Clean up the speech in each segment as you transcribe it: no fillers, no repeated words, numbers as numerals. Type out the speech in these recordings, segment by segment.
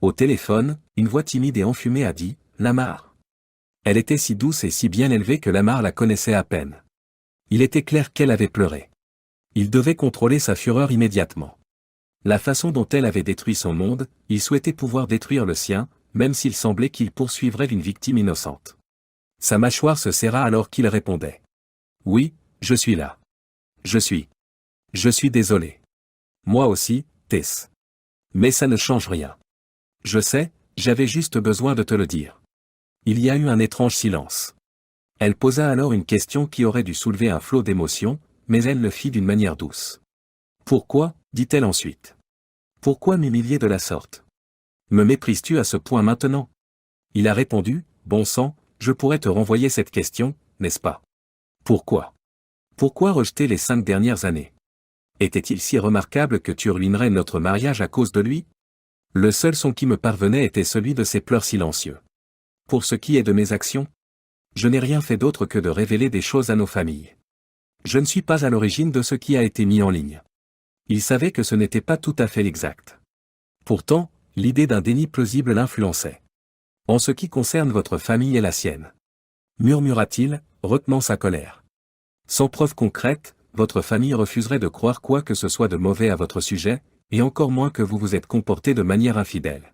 Au téléphone, une voix timide et enfumée a dit « Lamar ». Elle était si douce et si bien élevée que Lamar la connaissait à peine. Il était clair qu'elle avait pleuré. Il devait contrôler sa fureur immédiatement. La façon dont elle avait détruit son monde, il souhaitait pouvoir détruire le sien, même s'il semblait qu'il poursuivrait une victime innocente. Sa mâchoire se serra alors qu'il répondait. « Oui, je suis là. Je suis désolé. Moi aussi, Tess. Mais ça ne change rien. Je sais, j'avais juste besoin de te le dire. » Il y a eu un étrange silence. Elle posa alors une question qui aurait dû soulever un flot d'émotions, mais elle le fit d'une manière douce. « Pourquoi ?» dit-elle ensuite. « Pourquoi m'humilier de la sorte? Me méprises-tu à ce point maintenant ?» Il a répondu, « Bon sang, je pourrais te renvoyer cette question, n'est-ce pas? Pourquoi? Pourquoi rejeter les 5 dernières années? Était-il si remarquable que tu ruinerais notre mariage à cause de lui? » Le seul son qui me parvenait était celui de ses pleurs silencieux. Pour ce qui est de mes actions, je n'ai rien fait d'autre que de révéler des choses à nos familles. Je ne suis pas à l'origine de ce qui a été mis en ligne. Il savait que ce n'était pas tout à fait exact. Pourtant, l'idée d'un déni plausible l'influençait. En ce qui concerne votre famille et la sienne, murmura-t-il, retenant sa colère. Sans preuve concrète, votre famille refuserait de croire quoi que ce soit de mauvais à votre sujet, et encore moins que vous vous êtes comporté de manière infidèle.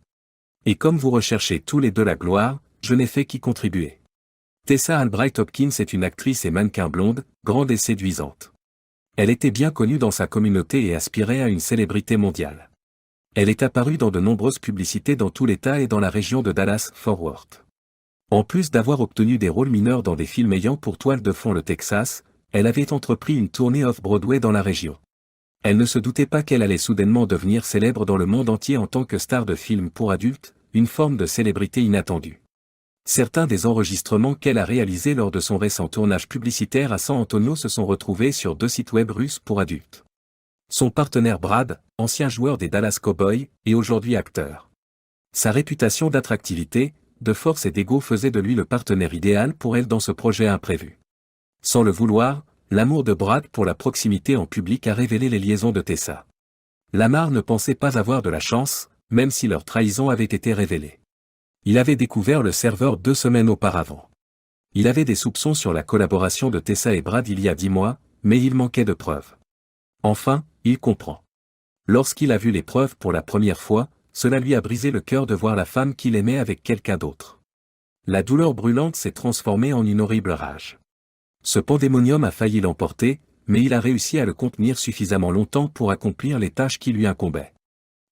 Et comme vous recherchez tous les deux la gloire, je n'ai fait qu'y contribuer. Tessa Albright Hopkins est une actrice et mannequin blonde, grande et séduisante. Elle était bien connue dans sa communauté et aspirait à une célébrité mondiale. Elle est apparue dans de nombreuses publicités dans tout l'État et dans la région de Dallas-Fort Worth. En plus d'avoir obtenu des rôles mineurs dans des films ayant pour toile de fond le Texas, elle avait entrepris une tournée off-Broadway dans la région. Elle ne se doutait pas qu'elle allait soudainement devenir célèbre dans le monde entier en tant que star de films pour adultes, une forme de célébrité inattendue. Certains des enregistrements qu'elle a réalisés lors de son récent tournage publicitaire à San Antonio se sont retrouvés sur 2 sites web russes pour adultes. Son partenaire Brad, ancien joueur des Dallas Cowboys, est aujourd'hui acteur. Sa réputation d'attractivité, de force et d'ego faisait de lui le partenaire idéal pour elle dans ce projet imprévu. Sans le vouloir, l'amour de Brad pour la proximité en public a révélé les liaisons de Tessa. Lamar ne pensait pas avoir de la chance, même si leur trahison avait été révélée. Il avait découvert le serveur 2 semaines auparavant. Il avait des soupçons sur la collaboration de Tessa et Brad il y a 10 mois, mais il manquait de preuves. Enfin, il comprend. Lorsqu'il a vu les preuves pour la première fois, cela lui a brisé le cœur de voir la femme qu'il aimait avec quelqu'un d'autre. La douleur brûlante s'est transformée en une horrible rage. Ce pandémonium a failli l'emporter, mais il a réussi à le contenir suffisamment longtemps pour accomplir les tâches qui lui incombaient.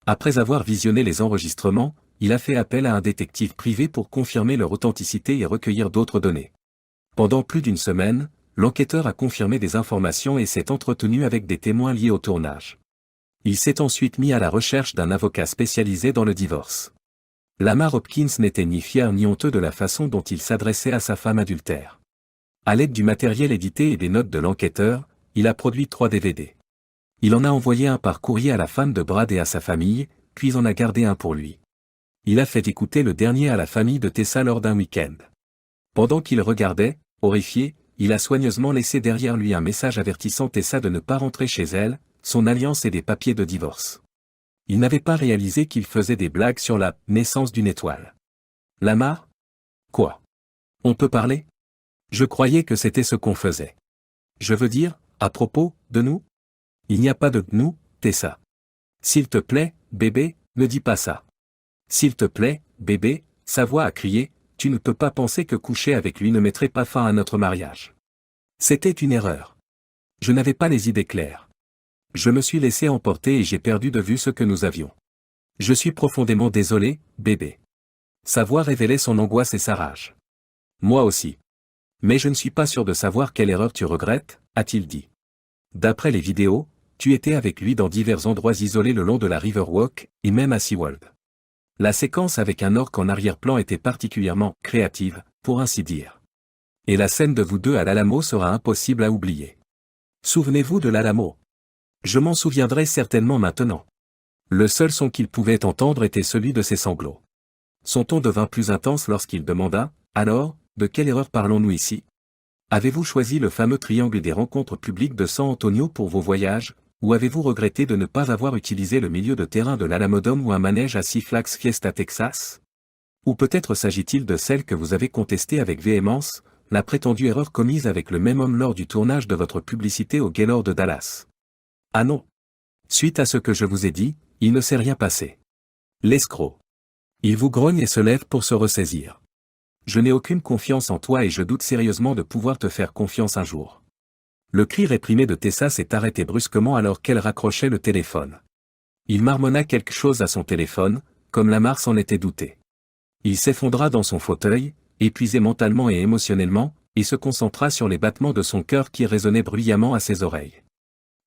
Après avoir visionné les enregistrements, il a fait appel à un détective privé pour confirmer leur authenticité et recueillir d'autres données. Pendant plus d'une semaine, l'enquêteur a confirmé des informations et s'est entretenu avec des témoins liés au tournage. Il s'est ensuite mis à la recherche d'un avocat spécialisé dans le divorce. Lamar Hopkins n'était ni fier ni honteux de la façon dont il s'adressait à sa femme adultère. À l'aide du matériel édité et des notes de l'enquêteur, il a produit 3 DVD. Il en a envoyé un par courrier à la femme de Brad et à sa famille, puis en a gardé un pour lui. Il a fait écouter le dernier à la famille de Tessa lors d'un week-end. Pendant qu'il regardait, horrifié, il a soigneusement laissé derrière lui un message avertissant Tessa de ne pas rentrer chez elle, son alliance et des papiers de divorce. Il n'avait pas réalisé qu'il faisait des blagues sur la naissance d'une étoile. Lamar? Quoi? On peut parler? Je croyais que c'était ce qu'on faisait. Je veux dire, à propos de nous? Il n'y a pas de nous, Tessa. S'il te plaît, bébé, ne dis pas ça. S'il te plaît, bébé, sa voix a crié, tu ne peux pas penser que coucher avec lui ne mettrait pas fin à notre mariage. C'était une erreur. Je n'avais pas les idées claires. Je me suis laissé emporter et j'ai perdu de vue ce que nous avions. Je suis profondément désolé, bébé. Sa voix révélait son angoisse et sa rage. Moi aussi. Mais je ne suis pas sûr de savoir quelle erreur tu regrettes, a-t-il dit. D'après les vidéos, tu étais avec lui dans divers endroits isolés le long de la Riverwalk, et même à SeaWorld. La séquence avec un orque en arrière-plan était particulièrement créative, pour ainsi dire. Et la scène de vous deux à l'Alamo sera impossible à oublier. Souvenez-vous de l'Alamo. Je m'en souviendrai certainement maintenant. Le seul son qu'il pouvait entendre était celui de ses sanglots. Son ton devint plus intense lorsqu'il demanda, « Alors, de quelle erreur parlons-nous ici? Avez-vous choisi le fameux triangle des rencontres publiques de San Antonio pour vos voyages, ou avez-vous regretté de ne pas avoir utilisé le milieu de terrain de l'Alamodome ou un manège à Six Flags Fiesta Texas? Ou peut-être s'agit-il de celle que vous avez contestée avec véhémence, la prétendue erreur commise avec le même homme lors du tournage de votre publicité au Gaylord de Dallas? Ah non. Suite à ce que je vous ai dit, il ne s'est rien passé. L'escroc. Il vous grogne et se lève pour se ressaisir. Je n'ai aucune confiance en toi et je doute sérieusement de pouvoir te faire confiance un jour. Le cri réprimé de Tessa s'est arrêté brusquement alors qu'elle raccrochait le téléphone. Il marmonna quelque chose à son téléphone, comme Lamar s'en était douté. Il s'effondra dans son fauteuil, épuisé mentalement et émotionnellement, et se concentra sur les battements de son cœur qui résonnaient bruyamment à ses oreilles.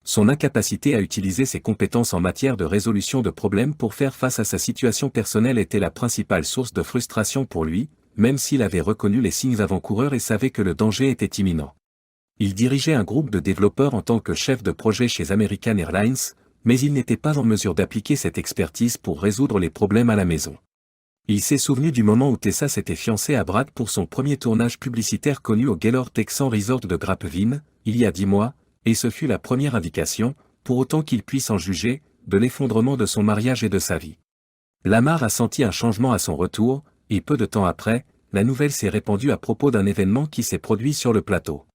Son incapacité à utiliser ses compétences en matière de résolution de problèmes pour faire face à sa situation personnelle était la principale source de frustration pour lui, même s'il avait reconnu les signes avant-coureurs et savait que le danger était imminent. Il dirigeait un groupe de développeurs en tant que chef de projet chez American Airlines, mais il n'était pas en mesure d'appliquer cette expertise pour résoudre les problèmes à la maison. Il s'est souvenu du moment où Tessa s'était fiancée à Brad pour son premier tournage publicitaire connu au Gaylord Texan Resort de Grapevine, il y a 10 mois, et ce fut la première indication, pour autant qu'il puisse en juger, de l'effondrement de son mariage et de sa vie. Lamar a senti un changement à son retour, et peu de temps après, la nouvelle s'est répandue à propos d'un événement qui s'est produit sur le plateau.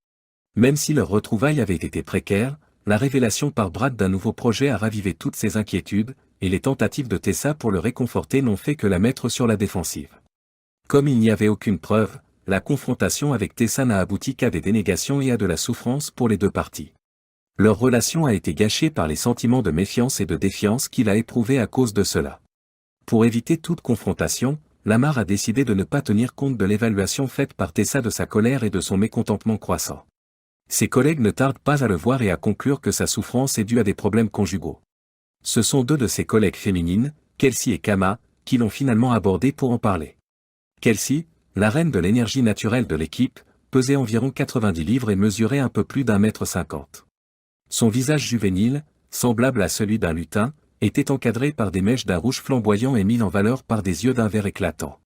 Même si leur retrouvaille avait été précaire, la révélation par Brad d'un nouveau projet a ravivé toutes ses inquiétudes, et les tentatives de Tessa pour le réconforter n'ont fait que la mettre sur la défensive. Comme il n'y avait aucune preuve, la confrontation avec Tessa n'a abouti qu'à des dénégations et à de la souffrance pour les deux parties. Leur relation a été gâchée par les sentiments de méfiance et de défiance qu'il a éprouvés à cause de cela. Pour éviter toute confrontation, Lamar a décidé de ne pas tenir compte de l'évaluation faite par Tessa de sa colère et de son mécontentement croissant. Ses collègues ne tardent pas à le voir et à conclure que sa souffrance est due à des problèmes conjugaux. Ce sont deux de ses collègues féminines, Kelsey et Kama, qui l'ont finalement abordé pour en parler. Kelsey, la reine de l'énergie naturelle de l'équipe, pesait environ 90 livres et mesurait un peu plus d'1,50 m. Son visage juvénile, semblable à celui d'un lutin, était encadré par des mèches d'un rouge flamboyant et mis en valeur par des yeux d'un vert éclatant.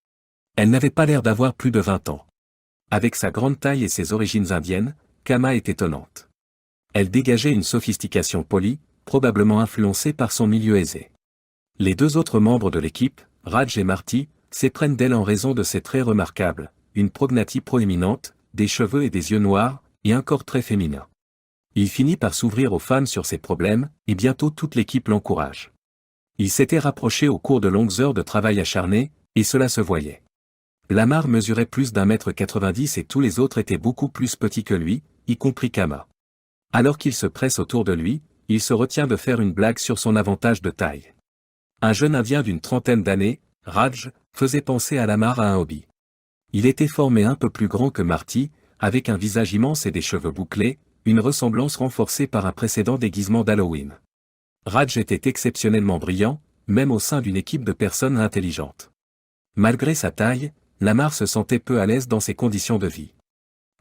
Elle n'avait pas l'air d'avoir plus de 20 ans. Avec sa grande taille et ses origines indiennes, Kama est étonnante. Elle dégageait une sophistication polie, probablement influencée par son milieu aisé. Les deux autres membres de l'équipe, Raj et Marty, s'éprennent d'elle en raison de ses traits remarquables, une prognathie proéminente, des cheveux et des yeux noirs, et un corps très féminin. Il finit par s'ouvrir aux femmes sur ses problèmes, et bientôt toute l'équipe l'encourage. Il s'était rapproché au cours de longues heures de travail acharné, et cela se voyait. Lamar mesurait plus d'1,90 m et tous les autres étaient beaucoup plus petits que lui, y compris Kama. Alors qu'il se presse autour de lui, il se retient de faire une blague sur son avantage de taille. Un jeune Indien d'une trentaine d'années, Raj, faisait penser à Lamar à un hobby. Il était formé un peu plus grand que Marty, avec un visage immense et des cheveux bouclés, une ressemblance renforcée par un précédent déguisement d'Halloween. Raj était exceptionnellement brillant, même au sein d'une équipe de personnes intelligentes. Malgré sa taille, Lamar se sentait peu à l'aise dans ses conditions de vie.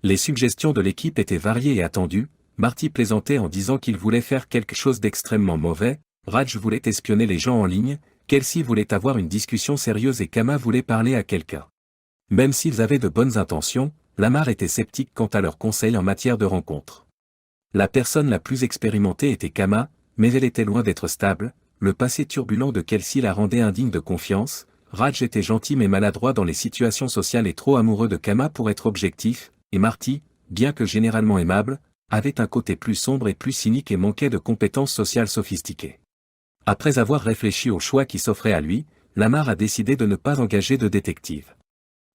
Les suggestions de l'équipe étaient variées et attendues. Marty plaisantait en disant qu'il voulait faire quelque chose d'extrêmement mauvais, Raj voulait espionner les gens en ligne, Kelsey voulait avoir une discussion sérieuse et Kama voulait parler à quelqu'un. Même s'ils avaient de bonnes intentions, Lamar était sceptique quant à leurs conseils en matière de rencontres. La personne la plus expérimentée était Kama, mais elle était loin d'être stable, le passé turbulent de Kelsey la rendait indigne de confiance, Raj était gentil mais maladroit dans les situations sociales et trop amoureux de Kama pour être objectif, et Marty, bien que généralement aimable, avait un côté plus sombre et plus cynique et manquait de compétences sociales sophistiquées. Après avoir réfléchi au choix qui s'offrait à lui, Lamar a décidé de ne pas engager de détective.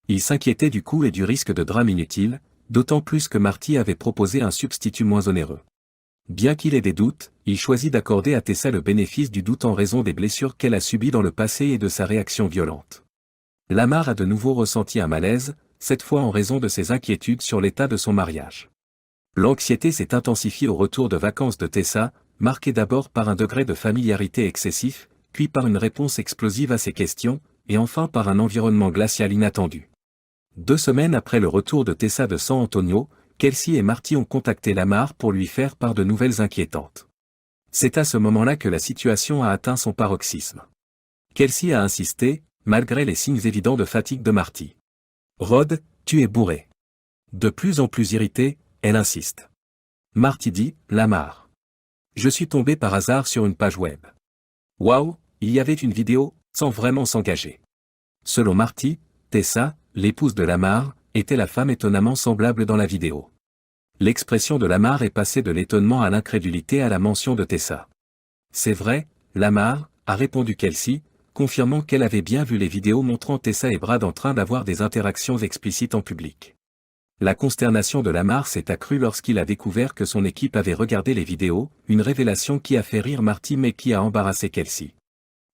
Il s'inquiétait du coût et du risque de drame inutile, d'autant plus que Marty avait proposé un substitut moins onéreux. Bien qu'il ait des doutes, il choisit d'accorder à Tessa le bénéfice du doute en raison des blessures qu'elle a subies dans le passé et de sa réaction violente. Lamar a de nouveau ressenti un malaise, cette fois en raison de ses inquiétudes sur l'état de son mariage. L'anxiété s'est intensifiée au retour de vacances de Tessa, marquée d'abord par un degré de familiarité excessif, puis par une réponse explosive à ses questions, et enfin par un environnement glacial inattendu. 2 semaines après le retour de Tessa de San Antonio, Kelsey et Marty ont contacté Lamar pour lui faire part de nouvelles inquiétantes. C'est à ce moment-là que la situation a atteint son paroxysme. Kelsey a insisté, malgré les signes évidents de fatigue de Marty. « Rod, tu es bourré. » De plus en plus irritée, elle insiste. Marty dit, « Lamar. Je suis tombé par hasard sur une page web. Waouh, il y avait une vidéo, sans vraiment s'engager. Selon Marty, Tessa, l'épouse de Lamar, était la femme étonnamment semblable dans la vidéo. L'expression de Lamar est passée de l'étonnement à l'incrédulité à la mention de Tessa. C'est vrai, Lamar, a répondu Kelsey, confirmant qu'elle avait bien vu les vidéos montrant Tessa et Brad en train d'avoir des interactions explicites en public. La consternation de Lamar s'est accrue lorsqu'il a découvert que son équipe avait regardé les vidéos, une révélation qui a fait rire Marty mais qui a embarrassé Kelsey.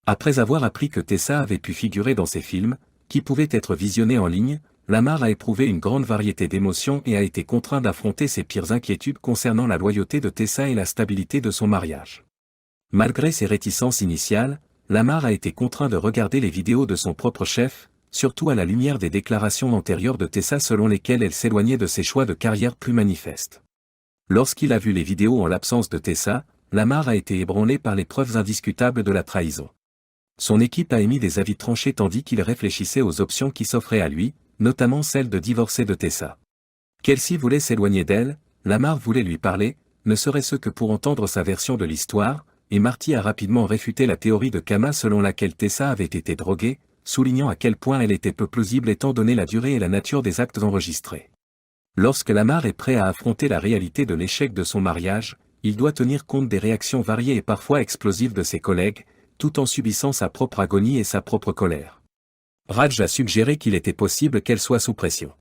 Après avoir appris que Tessa avait pu figurer dans ces films, qui pouvaient être visionnés en ligne, Lamar a éprouvé une grande variété d'émotions et a été contraint d'affronter ses pires inquiétudes concernant la loyauté de Tessa et la stabilité de son mariage. Malgré ses réticences initiales, Lamar a été contraint de regarder les vidéos de son propre chef, surtout à la lumière des déclarations antérieures de Tessa selon lesquelles elle s'éloignait de ses choix de carrière plus manifestes. Lorsqu'il a vu les vidéos en l'absence de Tessa, Lamar a été ébranlé par les preuves indiscutables de la trahison. Son équipe a émis des avis tranchés tandis qu'il réfléchissait aux options qui s'offraient à lui, notamment celle de divorcer de Tessa. Kelsey voulait s'éloigner d'elle, Lamar voulait lui parler, ne serait-ce que pour entendre sa version de l'histoire, et Marty a rapidement réfuté la théorie de Kama selon laquelle Tessa avait été droguée, soulignant à quel point elle était peu plausible étant donné la durée et la nature des actes enregistrés. Lorsque Lamar est prêt à affronter la réalité de l'échec de son mariage, il doit tenir compte des réactions variées et parfois explosives de ses collègues, tout en subissant sa propre agonie et sa propre colère. Raj a suggéré qu'il était possible qu'elle soit sous pression.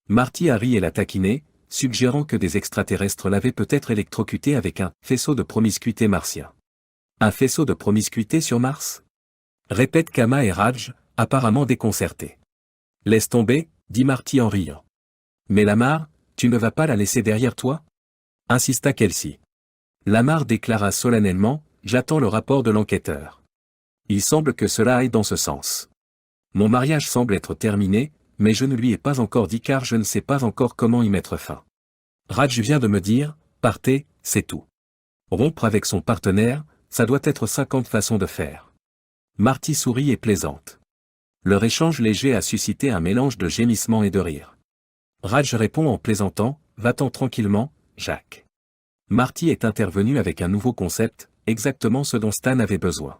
Marty a ri et l'a taquiné, suggérant que des extraterrestres l'avaient peut-être électrocuté avec un faisceau de promiscuité martien. Un faisceau de promiscuité sur Mars ? Répètent Kama et Raj, apparemment déconcertés. Laisse tomber, dit Marty en riant. Mais Lamar, tu ne vas pas la laisser derrière toi ? Insista Kelsey. Lamar déclara solennellement, j'attends le rapport de l'enquêteur. Il semble que cela aille dans ce sens. Mon mariage semble être terminé, mais je ne lui ai pas encore dit car je ne sais pas encore comment y mettre fin. Raj vient de me dire, partez, c'est tout. Rompre avec son partenaire, ça doit être 50 façons de faire. Marty sourit et plaisante. Leur échange léger a suscité un mélange de gémissements et de rires. Raj répond en plaisantant, va-t'en tranquillement, Jacques. Marty est intervenu avec un nouveau concept, exactement ce dont Stan avait besoin.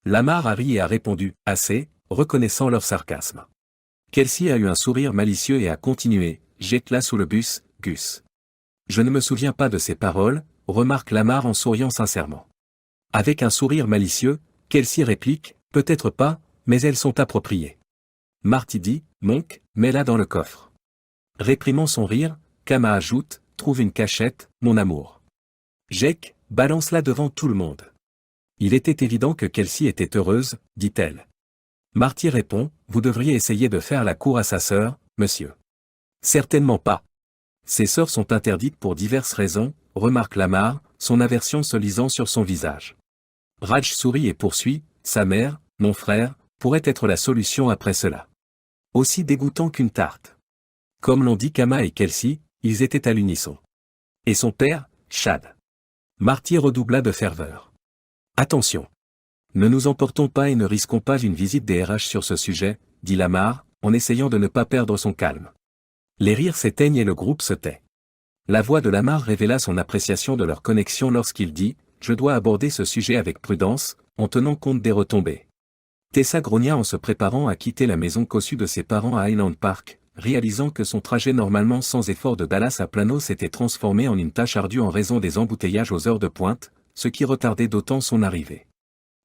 Lamar a ri et a répondu, assez, reconnaissant leur sarcasme. Kelsey a eu un sourire malicieux et a continué, jette-la sous le bus, Gus. Je ne me souviens pas de ces paroles, remarque Lamar en souriant sincèrement. Avec un sourire malicieux, Kelsey réplique, peut-être pas, mais elles sont appropriées. Marty dit, Monk, mets-la dans le coffre. Réprimant son rire, Kama ajoute, trouve une cachette, mon amour. Jake, balance-la devant tout le monde. Il était évident que Kelsey était heureuse, dit-elle. Marty répond, vous devriez essayer de faire la cour à sa sœur, monsieur. Certainement pas. Ses sœurs sont interdites pour diverses raisons, remarque Lamar, son aversion se lisant sur son visage. Raj sourit et poursuit, sa mère, mon frère, pourrait être la solution après cela. Aussi dégoûtant qu'une tarte. Comme l'ont dit Kama et Kelsey, ils étaient à l'unisson. Et son père, Chad. Marty redoubla de ferveur. Attention. Ne nous emportons pas et ne risquons pas une visite des RH sur ce sujet, dit Lamar, en essayant de ne pas perdre son calme. Les rires s'éteignent et le groupe se tait. La voix de Lamar révéla son appréciation de leur connexion lorsqu'il dit, je dois aborder ce sujet avec prudence, en tenant compte des retombées. Tessa grogna en se préparant à quitter la maison cossue de ses parents à Highland Park, réalisant que son trajet normalement sans effort de Dallas à Plano s'était transformé en une tâche ardue en raison des embouteillages aux heures de pointe, ce qui retardait d'autant son arrivée.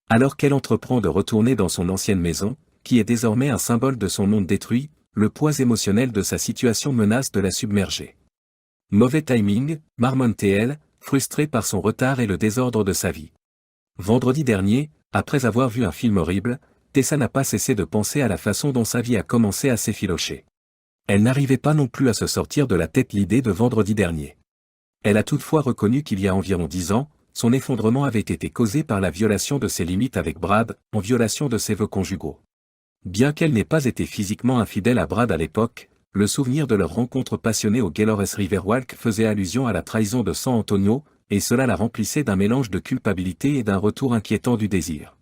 Alors qu'elle entreprend de retourner dans son ancienne maison, qui est désormais un symbole de son monde détruit, le poids émotionnel de sa situation menace de la submerger. Mauvais timing, marmontait-elle, frustrée par son retard et le désordre de sa vie. Vendredi dernier, après avoir vu un film horrible, Tessa n'a pas cessé de penser à la façon dont sa vie a commencé à s'effilocher. Elle n'arrivait pas non plus à se sortir de la tête l'idée de vendredi dernier. Elle a toutefois reconnu qu'il y a environ 10 ans, son effondrement avait été causé par la violation de ses limites avec Brad, en violation de ses vœux conjugaux. Bien qu'elle n'ait pas été physiquement infidèle à Brad à l'époque, le souvenir de leur rencontre passionnée au Gaylord Riverwalk faisait allusion à la trahison de San Antonio, et cela la remplissait d'un mélange de culpabilité et d'un retour inquiétant du désir.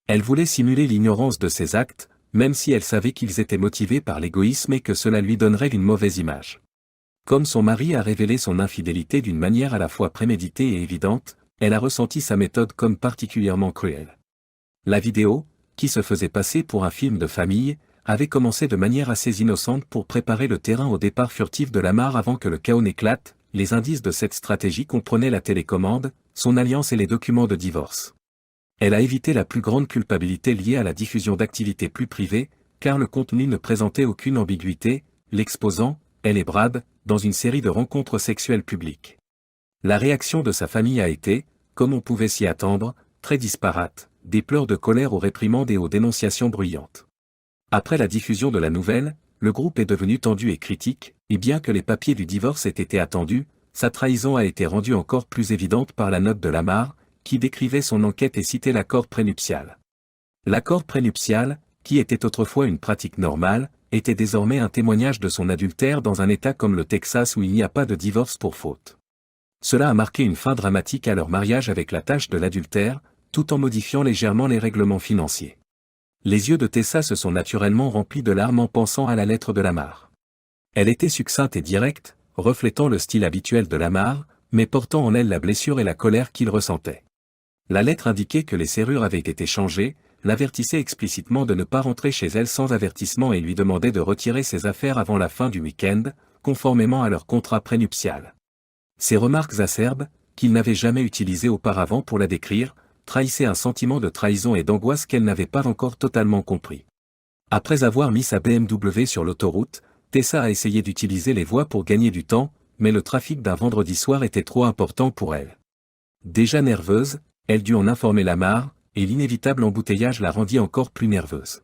Elle voulait simuler l'ignorance de ses actes, même si elle savait qu'ils étaient motivés par l'égoïsme et que cela lui donnerait une mauvaise image. Comme son mari a révélé son infidélité d'une manière à la fois préméditée et évidente, elle a ressenti sa méthode comme particulièrement cruelle. La vidéo, qui se faisait passer pour un film de famille, avait commencé de manière assez innocente pour préparer le terrain au départ furtif de Lamar avant que le chaos n'éclate. Les indices de cette stratégie comprenaient la télécommande, son alliance et les documents de divorce. Elle a évité la plus grande culpabilité liée à la diffusion d'activités plus privées, car le contenu ne présentait aucune ambiguïté, l'exposant, elle et Brad, dans une série de rencontres sexuelles publiques. La réaction de sa famille a été, comme on pouvait s'y attendre, très disparate, des pleurs de colère aux réprimandes et aux dénonciations bruyantes. Après la diffusion de la nouvelle, le groupe est devenu tendu et critique, et bien que les papiers du divorce aient été attendus, sa trahison a été rendue encore plus évidente par la note de Lamar, qui décrivait son enquête et citait l'accord prénuptial. L'accord prénuptial, qui était autrefois une pratique normale, était désormais un témoignage de son adultère dans un État comme le Texas où il n'y a pas de divorce pour faute. Cela a marqué une fin dramatique à leur mariage avec la tâche de l'adultère, tout en modifiant légèrement les règlements financiers. Les yeux de Tessa se sont naturellement remplis de larmes en pensant à la lettre de Lamar. Elle était succincte et directe, reflétant le style habituel de Lamar, mais portant en elle la blessure et la colère qu'il ressentait. La lettre indiquait que les serrures avaient été changées, l'avertissait explicitement de ne pas rentrer chez elle sans avertissement et lui demandait de retirer ses affaires avant la fin du week-end, conformément à leur contrat prénuptial. Ces remarques acerbes, qu'il n'avait jamais utilisées auparavant pour la décrire, trahissaient un sentiment de trahison et d'angoisse qu'elle n'avait pas encore totalement compris. Après avoir mis sa BMW sur l'autoroute, Tessa a essayé d'utiliser les voies pour gagner du temps, mais le trafic d'un vendredi soir était trop important pour elle. Déjà nerveuse, elle dut en informer Lamar, et l'inévitable embouteillage la rendit encore plus nerveuse.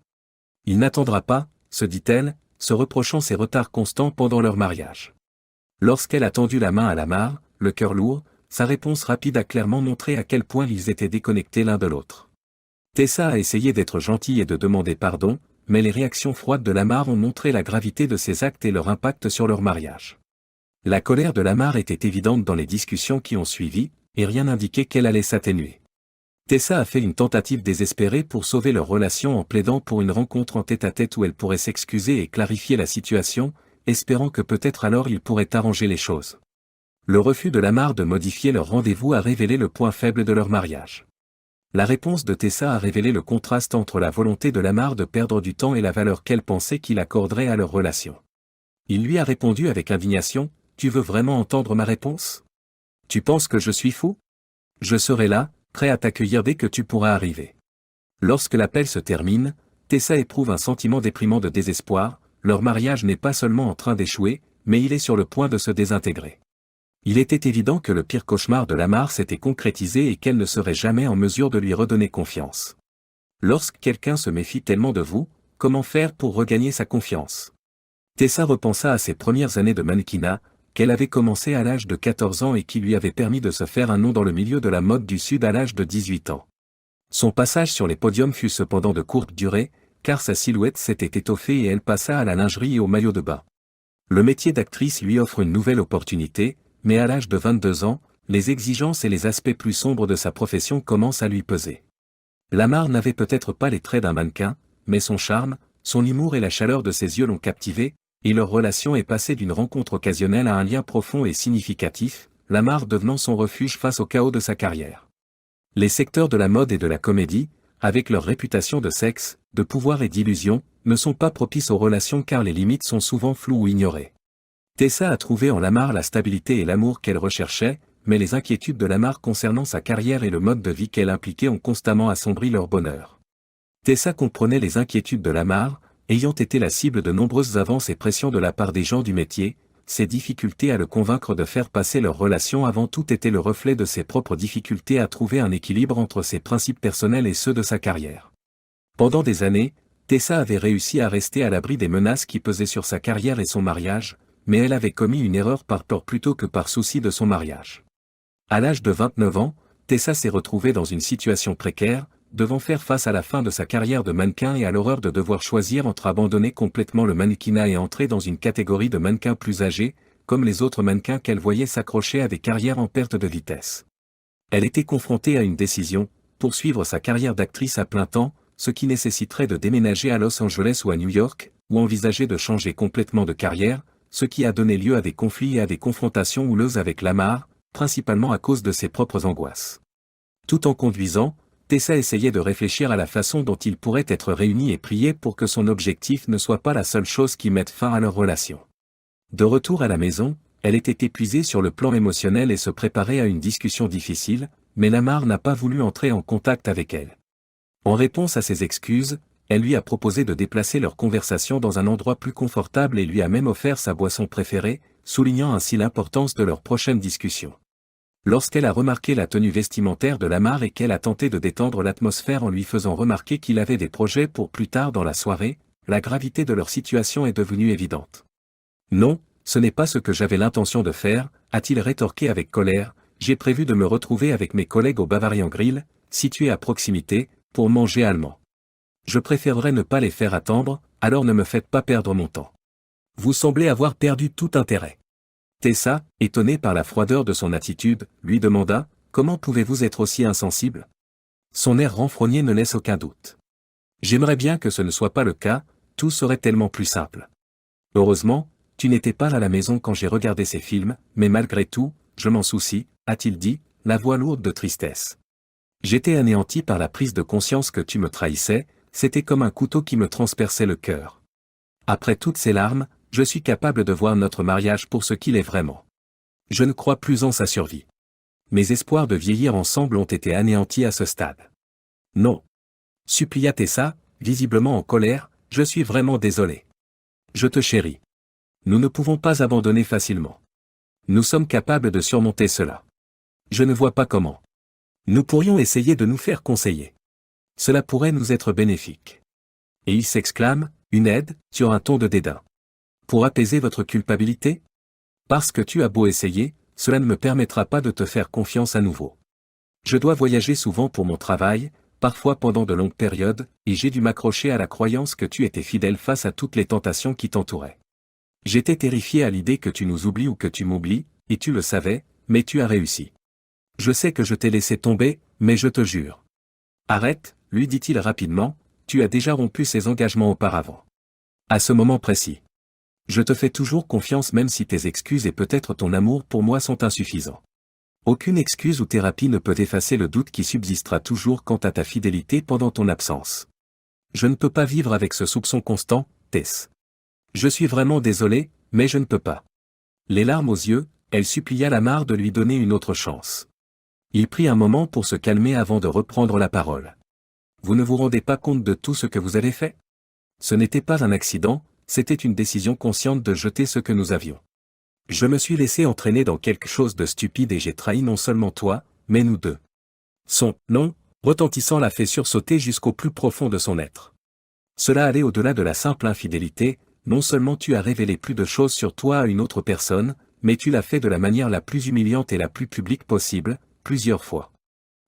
Il n'attendra pas, se dit-elle, se reprochant ses retards constants pendant leur mariage. Lorsqu'elle a tendu la main à Lamar, le cœur lourd, sa réponse rapide a clairement montré à quel point ils étaient déconnectés l'un de l'autre. Tessa a essayé d'être gentille et de demander pardon, mais les réactions froides de Lamar ont montré la gravité de ses actes et leur impact sur leur mariage. La colère de Lamar était évidente dans les discussions qui ont suivi, et rien n'indiquait qu'elle allait s'atténuer. Tessa a fait une tentative désespérée pour sauver leur relation en plaidant pour une rencontre en tête-à-tête où elle pourrait s'excuser et clarifier la situation, espérant que peut-être alors il pourrait arranger les choses. Le refus de Lamar de modifier leur rendez-vous a révélé le point faible de leur mariage. La réponse de Tessa a révélé le contraste entre la volonté de Lamar de perdre du temps et la valeur qu'elle pensait qu'il accorderait à leur relation. Il lui a répondu avec indignation, « Tu veux vraiment entendre ma réponse? Tu penses que je suis fou? Je serai là, prêt à t'accueillir dès que tu pourras arriver. » Lorsque l'appel se termine, Tessa éprouve un sentiment déprimant de désespoir, leur mariage n'est pas seulement en train d'échouer, mais il est sur le point de se désintégrer. Il était évident que le pire cauchemar de Lamar s'était concrétisé et qu'elle ne serait jamais en mesure de lui redonner confiance. Lorsque quelqu'un se méfie tellement de vous, comment faire pour regagner sa confiance? Tessa repensa à ses premières années de mannequinat, qu'elle avait commencé à l'âge de 14 ans et qui lui avait permis de se faire un nom dans le milieu de la mode du Sud à l'âge de 18 ans. Son passage sur les podiums fut cependant de courte durée, car sa silhouette s'était étoffée et elle passa à la lingerie et au maillot de bain. Le métier d'actrice lui offre une nouvelle opportunité, mais à l'âge de 22 ans, les exigences et les aspects plus sombres de sa profession commencent à lui peser. Lamar n'avait peut-être pas les traits d'un mannequin, mais son charme, son humour et la chaleur de ses yeux l'ont captivé, et leur relation est passée d'une rencontre occasionnelle à un lien profond et significatif, Lamar devenant son refuge face au chaos de sa carrière. Les secteurs de la mode et de la comédie, avec leur réputation de sexe, de pouvoir et d'illusion, ne sont pas propices aux relations car les limites sont souvent floues ou ignorées. Tessa a trouvé en Lamar la stabilité et l'amour qu'elle recherchait, mais les inquiétudes de Lamar concernant sa carrière et le mode de vie qu'elle impliquait ont constamment assombri leur bonheur. Tessa comprenait les inquiétudes de Lamar, ayant été la cible de nombreuses avances et pressions de la part des gens du métier, ses difficultés à le convaincre de faire passer leur relation avant tout étaient le reflet de ses propres difficultés à trouver un équilibre entre ses principes personnels et ceux de sa carrière. Pendant des années, Tessa avait réussi à rester à l'abri des menaces qui pesaient sur sa carrière et son mariage, mais elle avait commis une erreur par peur plutôt que par souci de son mariage. À l'âge de 29 ans, Tessa s'est retrouvée dans une situation précaire, devant faire face à la fin de sa carrière de mannequin et à l'horreur de devoir choisir entre abandonner complètement le mannequinat et entrer dans une catégorie de mannequins plus âgés, comme les autres mannequins qu'elle voyait s'accrocher à des carrières en perte de vitesse. Elle était confrontée à une décision, poursuivre sa carrière d'actrice à plein temps, ce qui nécessiterait de déménager à Los Angeles ou à New York, ou envisager de changer complètement de carrière, ce qui a donné lieu à des conflits et à des confrontations houleuses avec Lamar, principalement à cause de ses propres angoisses. Tout en conduisant, Tessa essayait de réfléchir à la façon dont ils pourraient être réunis et prier pour que son objectif ne soit pas la seule chose qui mette fin à leur relation. De retour à la maison, elle était épuisée sur le plan émotionnel et se préparait à une discussion difficile, mais Lamar n'a pas voulu entrer en contact avec elle. En réponse à ses excuses, elle lui a proposé de déplacer leur conversation dans un endroit plus confortable et lui a même offert sa boisson préférée, soulignant ainsi l'importance de leur prochaine discussion. Lorsqu'elle a remarqué la tenue vestimentaire de Lamar et qu'elle a tenté de détendre l'atmosphère en lui faisant remarquer qu'il avait des projets pour plus tard dans la soirée, la gravité de leur situation est devenue évidente. « Non, ce n'est pas ce que j'avais l'intention de faire », a-t-il rétorqué avec colère, « j'ai prévu de me retrouver avec mes collègues au Bavarian Grill, situé à proximité, pour manger allemand. Je préférerais ne pas les faire attendre, alors ne me faites pas perdre mon temps. Vous semblez avoir perdu tout intérêt. » Tessa, étonnée par la froideur de son attitude, lui demanda « Comment pouvez-vous être aussi insensible ?» Son air renfrogné ne laisse aucun doute. « J'aimerais bien que ce ne soit pas le cas, tout serait tellement plus simple. Heureusement, tu n'étais pas à la maison quand j'ai regardé ces films, mais malgré tout, je m'en soucie, a-t-il dit, la voix lourde de tristesse. J'étais anéanti par la prise de conscience que tu me trahissais, c'était comme un couteau qui me transperçait le cœur. Après toutes ces larmes, je suis capable de voir notre mariage pour ce qu'il est vraiment. Je ne crois plus en sa survie. Mes espoirs de vieillir ensemble ont été anéantis à ce stade. Non. Supplia Tessa, visiblement en colère, je suis vraiment désolé. Je te chéris. Nous ne pouvons pas abandonner facilement. Nous sommes capables de surmonter cela. Je ne vois pas comment. Nous pourrions essayer de nous faire conseiller. Cela pourrait nous être bénéfique. Et il s'exclame, une aide, sur un ton de dédain. Pour apaiser votre culpabilité ? Parce que tu as beau essayer, cela ne me permettra pas de te faire confiance à nouveau. Je dois voyager souvent pour mon travail, parfois pendant de longues périodes, et j'ai dû m'accrocher à la croyance que tu étais fidèle face à toutes les tentations qui t'entouraient. J'étais terrifié à l'idée que tu nous oublies ou que tu m'oublies, et tu le savais, mais tu as réussi. Je sais que je t'ai laissé tomber, mais je te jure. Arrête, lui dit-il rapidement, tu as déjà rompu ces engagements auparavant. À ce moment précis. Je te fais toujours confiance même si tes excuses et peut-être ton amour pour moi sont insuffisants. Aucune excuse ou thérapie ne peut effacer le doute qui subsistera toujours quant à ta fidélité pendant ton absence. Je ne peux pas vivre avec ce soupçon constant, Tess. Je suis vraiment désolé, mais je ne peux pas. Les larmes aux yeux, elle supplia Lamar de lui donner une autre chance. Il prit un moment pour se calmer avant de reprendre la parole. Vous ne vous rendez pas compte de tout ce que vous avez fait ? Ce n'était pas un accident, c'était une décision consciente de jeter ce que nous avions. Je me suis laissé entraîner dans quelque chose de stupide et j'ai trahi non seulement toi, mais nous deux. Son « non » retentissant l'a fait sursauter jusqu'au plus profond de son être. Cela allait au-delà de la simple infidélité, non seulement tu as révélé plus de choses sur toi à une autre personne, mais tu l'as fait de la manière la plus humiliante et la plus publique possible, plusieurs fois.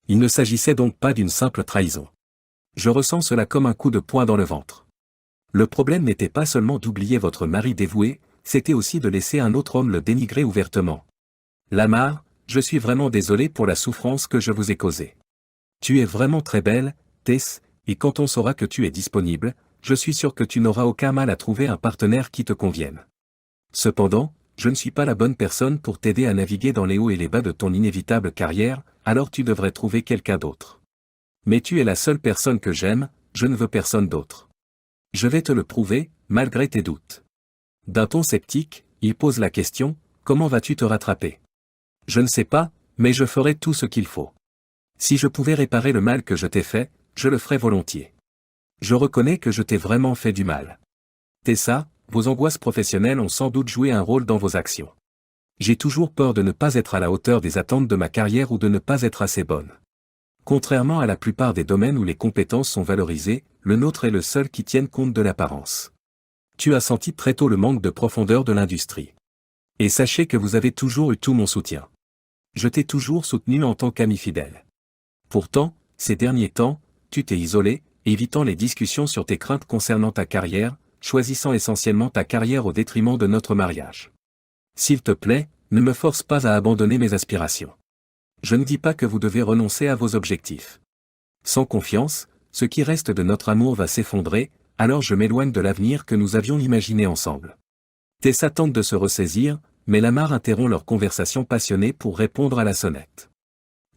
Il ne s'agissait donc pas d'une simple trahison. Je ressens cela comme un coup de poing dans le ventre. Le problème n'était pas seulement d'oublier votre mari dévoué, c'était aussi de laisser un autre homme le dénigrer ouvertement. Lamar, je suis vraiment désolé pour la souffrance que je vous ai causée. Tu es vraiment très belle, Tess, et quand on saura que tu es disponible, je suis sûr que tu n'auras aucun mal à trouver un partenaire qui te convienne. Cependant, je ne suis pas la bonne personne pour t'aider à naviguer dans les hauts et les bas de ton inévitable carrière, alors tu devrais trouver quelqu'un d'autre. Mais tu es la seule personne que j'aime, je ne veux personne d'autre. Je vais te le prouver, malgré tes doutes. D'un ton sceptique, il pose la question, comment vas-tu te rattraper ? Je ne sais pas, mais je ferai tout ce qu'il faut. Si je pouvais réparer le mal que je t'ai fait, je le ferais volontiers. Je reconnais que je t'ai vraiment fait du mal. Tessa, vos angoisses professionnelles ont sans doute joué un rôle dans vos actions. J'ai toujours peur de ne pas être à la hauteur des attentes de ma carrière ou de ne pas être assez bonne. Contrairement à la plupart des domaines où les compétences sont valorisées, le nôtre est le seul qui tienne compte de l'apparence. Tu as senti très tôt le manque de profondeur de l'industrie. Et sachez que vous avez toujours eu tout mon soutien. Je t'ai toujours soutenu en tant qu'ami fidèle. Pourtant, ces derniers temps, tu t'es isolé, évitant les discussions sur tes craintes concernant ta carrière, choisissant essentiellement ta carrière au détriment de notre mariage. S'il te plaît, ne me force pas à abandonner mes aspirations. Je ne dis pas que vous devez renoncer à vos objectifs. Sans confiance, ce qui reste de notre amour va s'effondrer, alors je m'éloigne de l'avenir que nous avions imaginé ensemble. Tessa tente de se ressaisir, mais Lamar interrompt leur conversation passionnée pour répondre à la sonnette.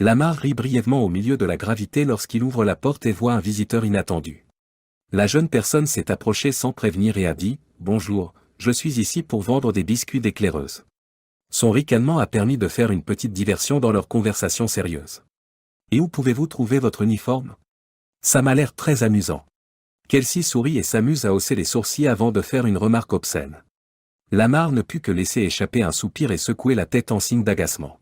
Lamar rit brièvement au milieu de la gravité lorsqu'il ouvre la porte et voit un visiteur inattendu. La jeune personne s'est approchée sans prévenir et a dit « Bonjour, je suis ici pour vendre des biscuits d'éclaireuse. » Son ricanement a permis de faire une petite diversion dans leur conversation sérieuse. « Et où pouvez-vous trouver votre uniforme ? Ça m'a l'air très amusant. » Kelsey sourit et s'amuse à hausser les sourcils avant de faire une remarque obscène. Lamar ne put que laisser échapper un soupir et secouer la tête en signe d'agacement.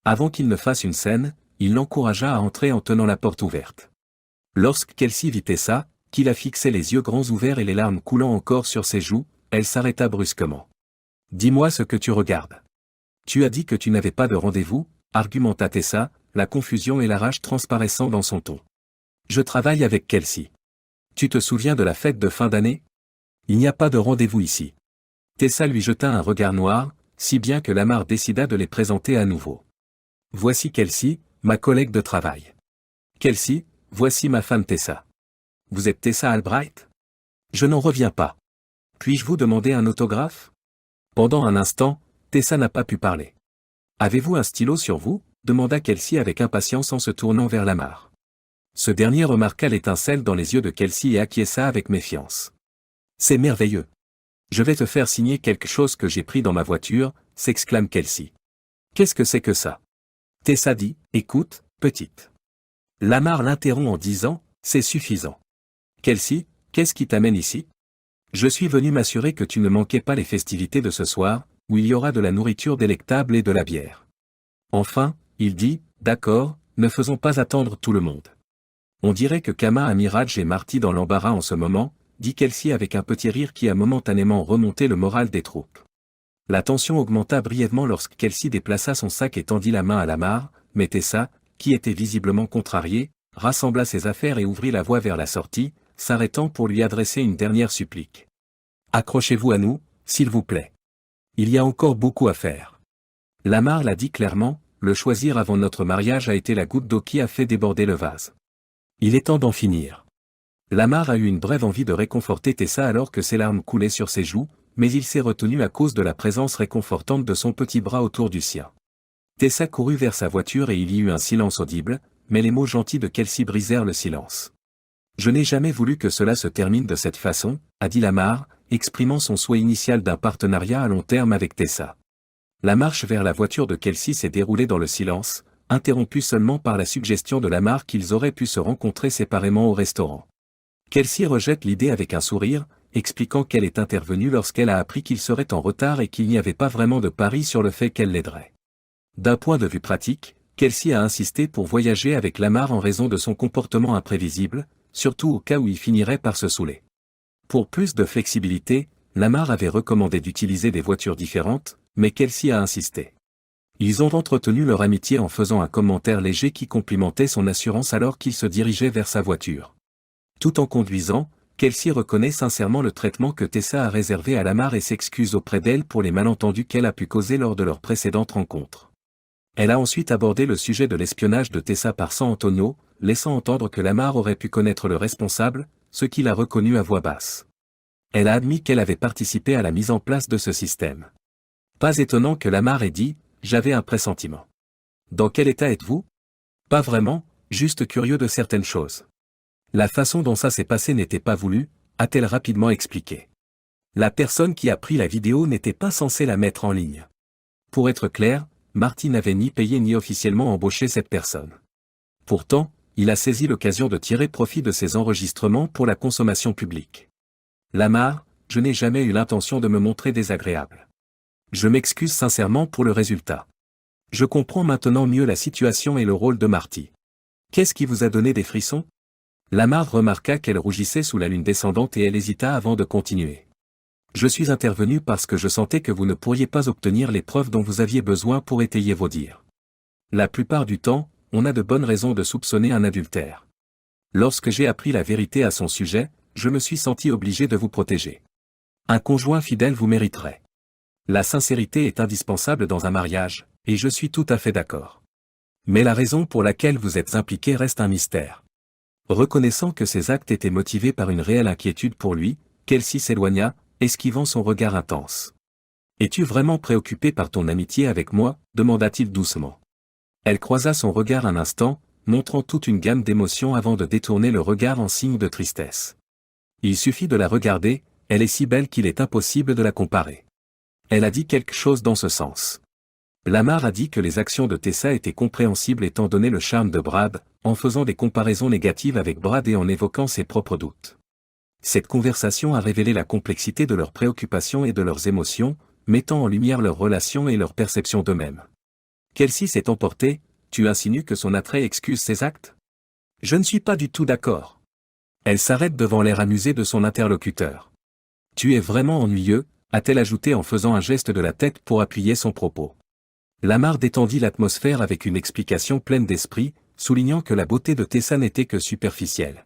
Avant qu'il ne fasse une scène, il l'encouragea à entrer en tenant la porte ouverte. Lorsque Kelsey vit Tessa, qui la fixait les yeux grands ouverts et les larmes coulant encore sur ses joues, elle s'arrêta brusquement. « Dis-moi ce que tu regardes. »« Tu as dit que tu n'avais pas de rendez-vous » argumenta Tessa, la confusion et la rage transparaissant dans son ton. « Je travaille avec Kelsey. Tu te souviens de la fête de fin d'année ? Il n'y a pas de rendez-vous ici. » Tessa lui jeta un regard noir, si bien que Lamar décida de les présenter à nouveau. « Voici Kelsey, ma collègue de travail. Kelsey, voici ma femme Tessa. Vous êtes Tessa Albright ? Je n'en reviens pas. Puis-je vous demander un autographe ? » Pendant un instant, Tessa n'a pas pu parler. « Avez-vous un stylo sur vous ? » demanda Kelsey avec impatience en se tournant vers Lamar. Ce dernier remarqua l'étincelle dans les yeux de Kelsey et acquiesça avec méfiance. « C'est merveilleux. Je vais te faire signer quelque chose que j'ai pris dans ma voiture, » s'exclame Kelsey. « Qu'est-ce que c'est que ça ? » Tessa dit, « Écoute, petite. » Lamar l'interrompt en disant, « C'est suffisant. Kelsey, qu'est-ce qui t'amène ici ? Je suis venu m'assurer que tu ne manquais pas les festivités de ce soir, où il y aura de la nourriture délectable et de la bière. » Enfin, il dit, « D'accord, ne faisons pas attendre tout le monde. » On dirait que Kama a mis Raj et Marty dans l'embarras en ce moment, dit Kelsey avec un petit rire qui a momentanément remonté le moral des troupes. La tension augmenta brièvement lorsque Kelsey déplaça son sac et tendit la main à Lamar, mais Tessa, qui était visiblement contrariée, rassembla ses affaires et ouvrit la voie vers la sortie, s'arrêtant pour lui adresser une dernière supplique. « Accrochez-vous à nous, s'il vous plaît. Il y a encore beaucoup à faire. » Lamar l'a dit clairement, le choisir avant notre mariage a été la goutte d'eau qui a fait déborder le vase. Il est temps d'en finir. Lamar a eu une brève envie de réconforter Tessa alors que ses larmes coulaient sur ses joues, mais il s'est retenu à cause de la présence réconfortante de son petit bras autour du sien. Tessa courut vers sa voiture et il y eut un silence audible, mais les mots gentils de Kelsey brisèrent le silence. « Je n'ai jamais voulu que cela se termine de cette façon, » a dit Lamar, exprimant son souhait initial d'un partenariat à long terme avec Tessa. La marche vers la voiture de Kelsey s'est déroulée dans le silence, interrompue seulement par la suggestion de Lamar qu'ils auraient pu se rencontrer séparément au restaurant. Kelsey rejette l'idée avec un sourire, expliquant qu'elle est intervenue lorsqu'elle a appris qu'il serait en retard et qu'il n'y avait pas vraiment de pari sur le fait qu'elle l'aiderait. D'un point de vue pratique, Kelsey a insisté pour voyager avec Lamar en raison de son comportement imprévisible, surtout au cas où il finirait par se saouler. Pour plus de flexibilité, Lamar avait recommandé d'utiliser des voitures différentes, mais Kelsey a insisté. Ils ont entretenu leur amitié en faisant un commentaire léger qui complimentait son assurance alors qu'il se dirigeait vers sa voiture. Tout en conduisant, Kelsey reconnaît sincèrement le traitement que Tessa a réservé à Lamar et s'excuse auprès d'elle pour les malentendus qu'elle a pu causer lors de leur précédente rencontre. Elle a ensuite abordé le sujet de l'espionnage de Tessa par San Antonio, laissant entendre que Lamar aurait pu connaître le responsable, ce qu'il a reconnu à voix basse. Elle a admis qu'elle avait participé à la mise en place de ce système. Pas étonnant que Lamar ait dit « J'avais un pressentiment. » Dans quel état êtes-vous ? Pas vraiment, juste curieux de certaines choses. La façon dont ça s'est passé n'était pas voulu, a-t-elle rapidement expliqué. La personne qui a pris la vidéo n'était pas censée la mettre en ligne. Pour être clair, Marty n'avait ni payé ni officiellement embauché cette personne. Pourtant, il a saisi l'occasion de tirer profit de ces enregistrements pour la consommation publique. Lamar, je n'ai jamais eu l'intention de me montrer désagréable. Je m'excuse sincèrement pour le résultat. Je comprends maintenant mieux la situation et le rôle de Marty. Qu'est-ce qui vous a donné des frissons ? Lamar remarqua qu'elle rougissait sous la lune descendante et elle hésita avant de continuer. Je suis intervenu parce que je sentais que vous ne pourriez pas obtenir les preuves dont vous aviez besoin pour étayer vos dires. La plupart du temps, on a de bonnes raisons de soupçonner un adultère. Lorsque j'ai appris la vérité à son sujet, je me suis senti obligé de vous protéger. Un conjoint fidèle vous mériterait. La sincérité est indispensable dans un mariage, et je suis tout à fait d'accord. Mais la raison pour laquelle vous êtes impliqué reste un mystère. Reconnaissant que ses actes étaient motivés par une réelle inquiétude pour lui, Kelsey s'éloigna, esquivant son regard intense. « Es-tu vraiment préoccupé par ton amitié avec moi ?» demanda-t-il doucement. Elle croisa son regard un instant, montrant toute une gamme d'émotions avant de détourner le regard en signe de tristesse. Il suffit de la regarder, elle est si belle qu'il est impossible de la comparer. Elle a dit quelque chose dans ce sens. Lamar a dit que les actions de Tessa étaient compréhensibles étant donné le charme de Brad, en faisant des comparaisons négatives avec Brad et en évoquant ses propres doutes. Cette conversation a révélé la complexité de leurs préoccupations et de leurs émotions, mettant en lumière leurs relations et leur perception d'eux-mêmes. Kelsey s'est emportée, tu insinues que son attrait excuse ses actes? Je ne suis pas du tout d'accord. Elle s'arrête devant l'air amusé de son interlocuteur. Tu es vraiment ennuyeux, a-t-elle ajouté en faisant un geste de la tête pour appuyer son propos. Lamar détendit l'atmosphère avec une explication pleine d'esprit, soulignant que la beauté de Tessa n'était que superficielle.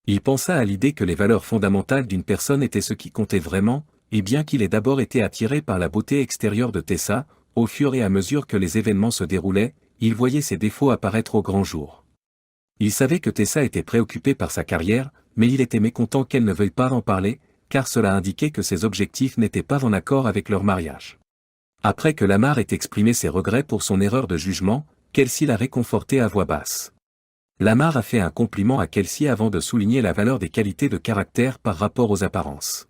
Il pensa à l'idée que les valeurs fondamentales d'une personne étaient ce qui comptait vraiment, et bien qu'il ait d'abord été attiré par la beauté extérieure de Tessa, au fur et à mesure que les événements se déroulaient, il voyait ses défauts apparaître au grand jour. Il savait que Tessa était préoccupée par sa carrière, mais il était mécontent qu'elle ne veuille pas en parler, car cela indiquait que ses objectifs n'étaient pas en accord avec leur mariage. Après que Lamar ait exprimé ses regrets pour son erreur de jugement, Kelsey l'a réconforté à voix basse. Lamar a fait un compliment à Kelsey avant de souligner la valeur des qualités de caractère par rapport aux apparences.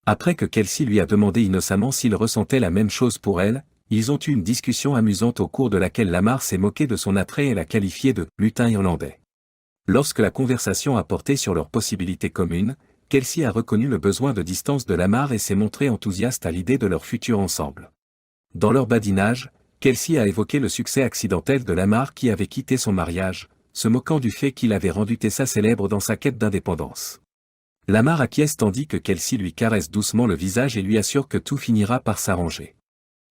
Après que Kelsey lui a demandé innocemment s'il ressentait la même chose pour elle, ils ont eu une discussion amusante au cours de laquelle Lamar s'est moqué de son attrait et l'a qualifié de « lutin irlandais ». Lorsque la conversation a porté sur leurs possibilités communes, Kelsey a reconnu le besoin de distance de Lamar et s'est montré enthousiaste à l'idée de leur futur ensemble. Dans leur badinage, Kelsey a évoqué le succès accidentel de Lamar qui avait quitté son mariage, se moquant du fait qu'il avait rendu Tessa célèbre dans sa quête d'indépendance. Lamar acquiesce tandis que Kelsey lui caresse doucement le visage et lui assure que tout finira par s'arranger.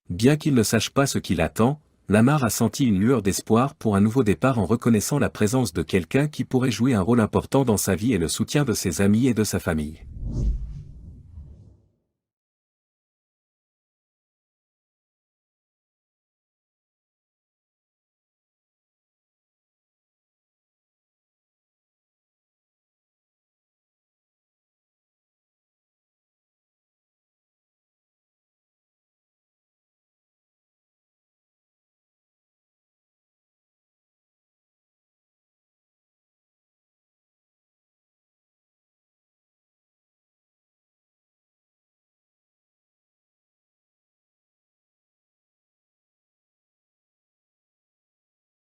Bien qu'il ne sache pas ce qui l'attend, Lamar a senti une lueur d'espoir pour un nouveau départ en reconnaissant la présence de quelqu'un qui pourrait jouer un rôle important dans sa vie et le soutien de ses amis et de sa famille.